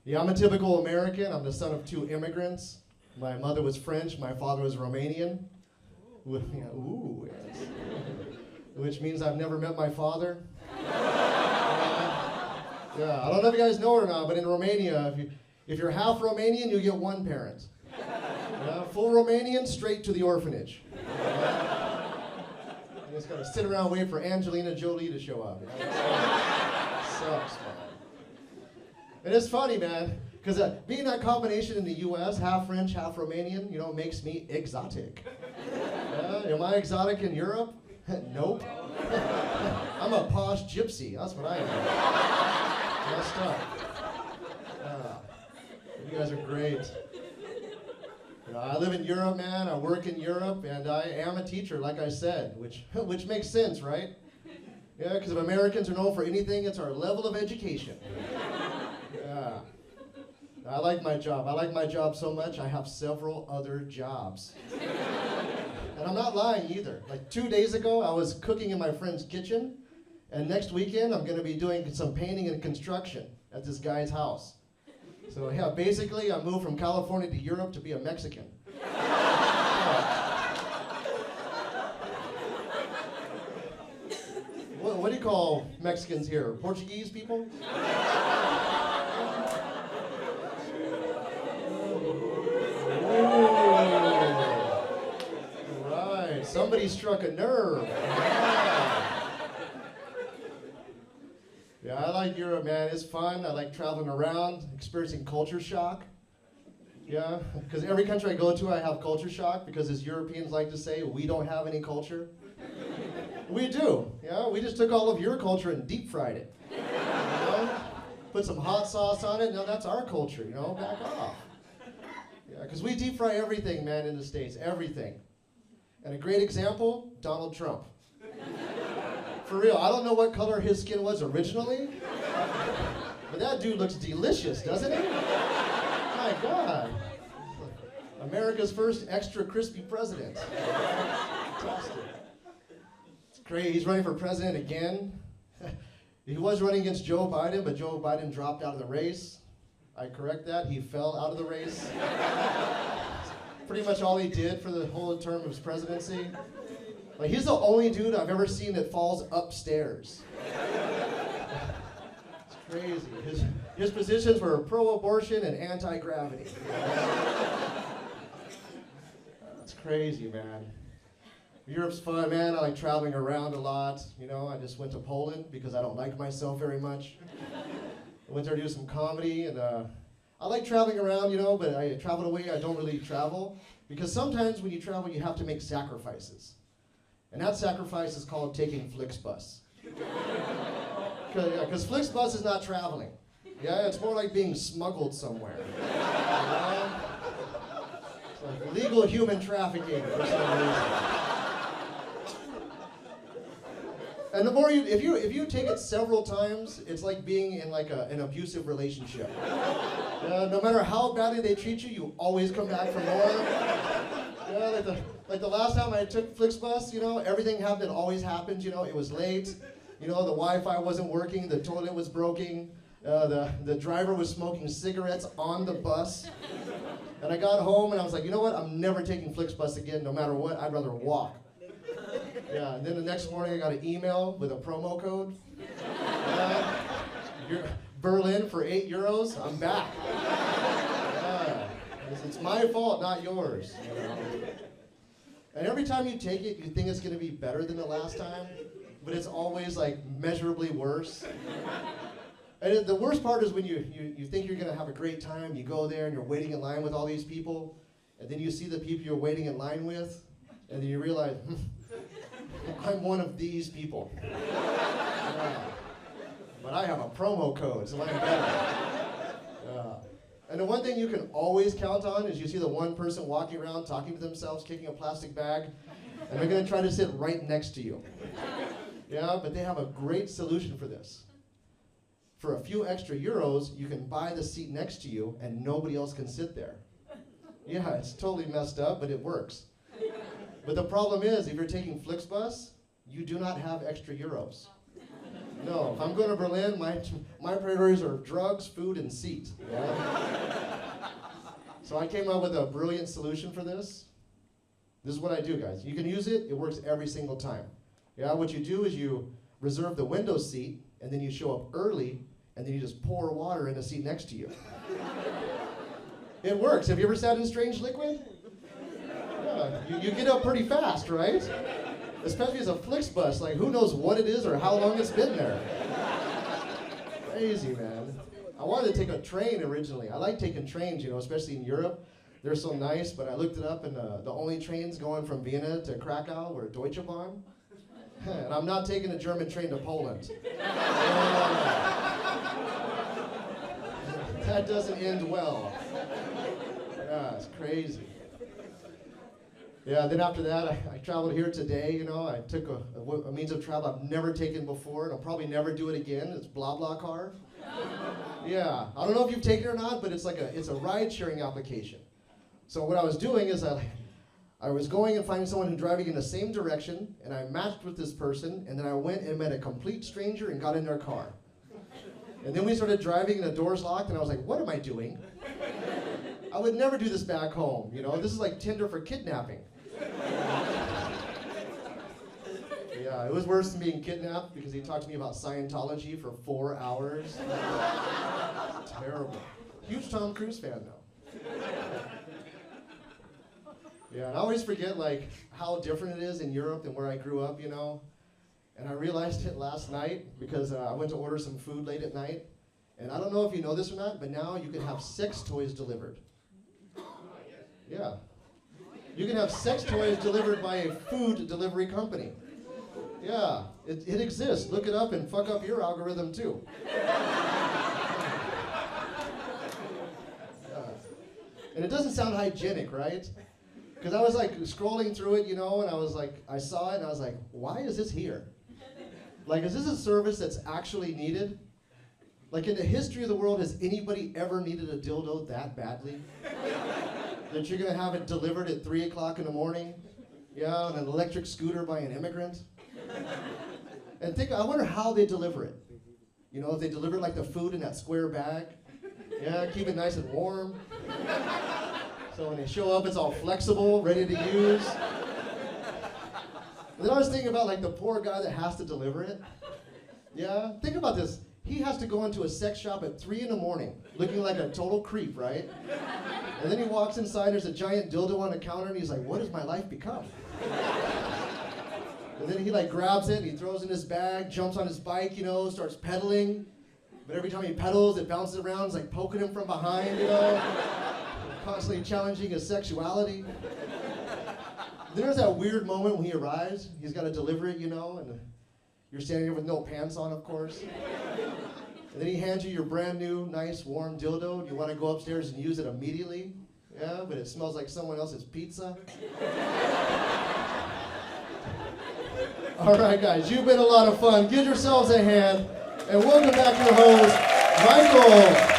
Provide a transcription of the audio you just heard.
Yeah, I'm a typical American. I'm the son of two immigrants. My mother was French, my father was Romanian. Ooh, yes. Which means I've never met my father. Yeah, I don't know if you guys know it or not, but in Romania, if you're half Romanian, you get one parent. Full Romanian, straight to the orphanage. You just gotta sit around waiting for Angelina Jolie to show up. Sucks, man. And it's funny, man, because being that combination in the U.S., half French, half Romanian, makes me exotic. Am I exotic in Europe? Nope. I'm a posh gypsy. That's what I am. Messed up. You guys are great. I live in Europe, man. I work in Europe, and I am a teacher, like I said, which makes sense, right? Yeah, because if Americans are known for anything, it's our level of education. Yeah. I like my job. I like my job so much, I have several other jobs. And I'm not lying either. Like 2 days ago, I was cooking in my friend's kitchen, and next weekend, I'm going to be doing some painting and construction at this guy's house. So yeah, basically, I moved from California to Europe to be a Mexican. What do you call Mexicans here? Portuguese people? Right, somebody struck a nerve. Yeah, I like Europe, man. It's fun. I like traveling around, experiencing culture shock. Yeah, because every country I go to, I have culture shock, because as Europeans like to say, we don't have any culture. We do. Yeah, we just took all of your culture and deep fried it. Put some hot sauce on it. Now that's our culture, back off. Yeah, because we deep fry everything, man, in the States, everything. And a great example, Donald Trump. For real, I don't know what color his skin was originally, but that dude looks delicious, doesn't he? My God. America's first extra crispy president. Fantastic. It's great. He's running for president again. He was running against Joe Biden, but Joe Biden dropped out of the race. I correct that. He fell out of the race. Pretty much all he did for the whole term of his presidency. Like, he's the only dude I've ever seen that falls upstairs. It's crazy. His positions were pro-abortion and anti-gravity. That's crazy, man. Europe's fun, man. I like traveling around a lot. I just went to Poland because I don't like myself very much. I went there to do some comedy, and I like traveling around, but I travel away. I don't really travel, because sometimes when you travel, you have to make sacrifices. And that sacrifice is called taking Flixbus. Because Flixbus is not traveling. Yeah, it's more like being smuggled somewhere. It's like legal human trafficking for some reason. And the more if you take it several times, it's like being in like an abusive relationship. No matter how badly they treat you, you always come back for more. Yeah, like the last time I took Flixbus, everything that always happens. It was late. The Wi-Fi wasn't working. The toilet was broken. The driver was smoking cigarettes on the bus. And I got home and I was like, you know what? I'm never taking Flixbus again. No matter what, I'd rather walk. Yeah. And then the next morning I got an email with a promo code. Berlin for €8. I'm back. It's my fault, not yours. And every time you take it, you think it's going to be better than the last time, but it's always like measurably worse. And the worst part is when you think you're going to have a great time, you go there and you're waiting in line with all these people, and then you see the people you're waiting in line with, and then you realize, I'm one of these people. Yeah. But I have a promo code, so I'm better. And the one thing you can always count on is you see the one person walking around talking to themselves, kicking a plastic bag, and they're going to try to sit right next to you. Yeah, but they have a great solution for this. For a few extra euros, you can buy the seat next to you, and nobody else can sit there. Yeah, it's totally messed up, but it works. But the problem is, if you're taking Flixbus, you do not have extra euros. No, if I'm going to Berlin, my priorities are drugs, food, and seat. Yeah? So I came up with a brilliant solution for this. This is what I do, guys. You can use it. It works every single time. Yeah, what you do is you reserve the window seat, and then you show up early, and then you just pour water in the seat next to you. It works. Have you ever sat in strange liquid? Yeah, you get up pretty fast, right? Especially as a Flixbus, like who knows what it is or how long it's been there. Crazy, man. I wanted to take a train originally. I like taking trains, especially in Europe. They're so nice, but I looked it up, and the only trains going from Vienna to Krakow were Deutsche Bahn. And I'm not taking a German train to Poland. That doesn't end well. Yeah, it's crazy. Yeah, then after that, I traveled here today, I took a means of travel I've never taken before, and I'll probably never do it again. It's BlaBlaCar. Yeah, I don't know if you've taken it or not, but it's a ride-sharing application. So what I was doing is I was going and finding someone who's driving in the same direction, and I matched with this person, and then I went and met a complete stranger and got in their car. And then we started driving, and the doors locked, and I was like, what am I doing? I would never do this back home, This is like Tinder for kidnapping. Yeah, it was worse than being kidnapped because he talked to me about Scientology for 4 hours. Terrible. Huge Tom Cruise fan, though. Yeah, and I always forget, how different it is in Europe than where I grew up, And I realized it last night because I went to order some food late at night. And I don't know if you know this or not, but now you can have sex toys delivered. Yeah. You can have sex toys delivered by a food delivery company. Yeah, it exists. Look it up and fuck up your algorithm too. Yeah. And it doesn't sound hygienic, right? Because I was scrolling through it, and I saw it and I was like, why is this here? Is this a service that's actually needed? In the history of the world, has anybody ever needed a dildo that badly? That you're going to have it delivered at 3 o'clock in the morning? Yeah, on an electric scooter by an immigrant? And I wonder how they deliver it. If they deliver the food in that square bag. Yeah, keep it nice and warm. So when they show up, it's all flexible, ready to use. And then I was thinking about the poor guy that has to deliver it. Yeah, think about this. He has to go into a sex shop at 3 in the morning, looking like a total creep, right? And then he walks inside, there's a giant dildo on the counter, and he's like, what has my life become? And then he grabs it, and he throws it in his bag, jumps on his bike, starts pedaling. But every time he pedals, it bounces around, it's poking him from behind, constantly challenging his sexuality. Then there's that weird moment when he arrives, he's got to deliver it, and you're standing there with no pants on, of course. And then he hands you your brand new, nice, warm dildo. Do you want to go upstairs and use it immediately? Yeah, but it smells like someone else's pizza. All right, guys, you've been a lot of fun. Give yourselves a hand, and welcome back your host, Michael.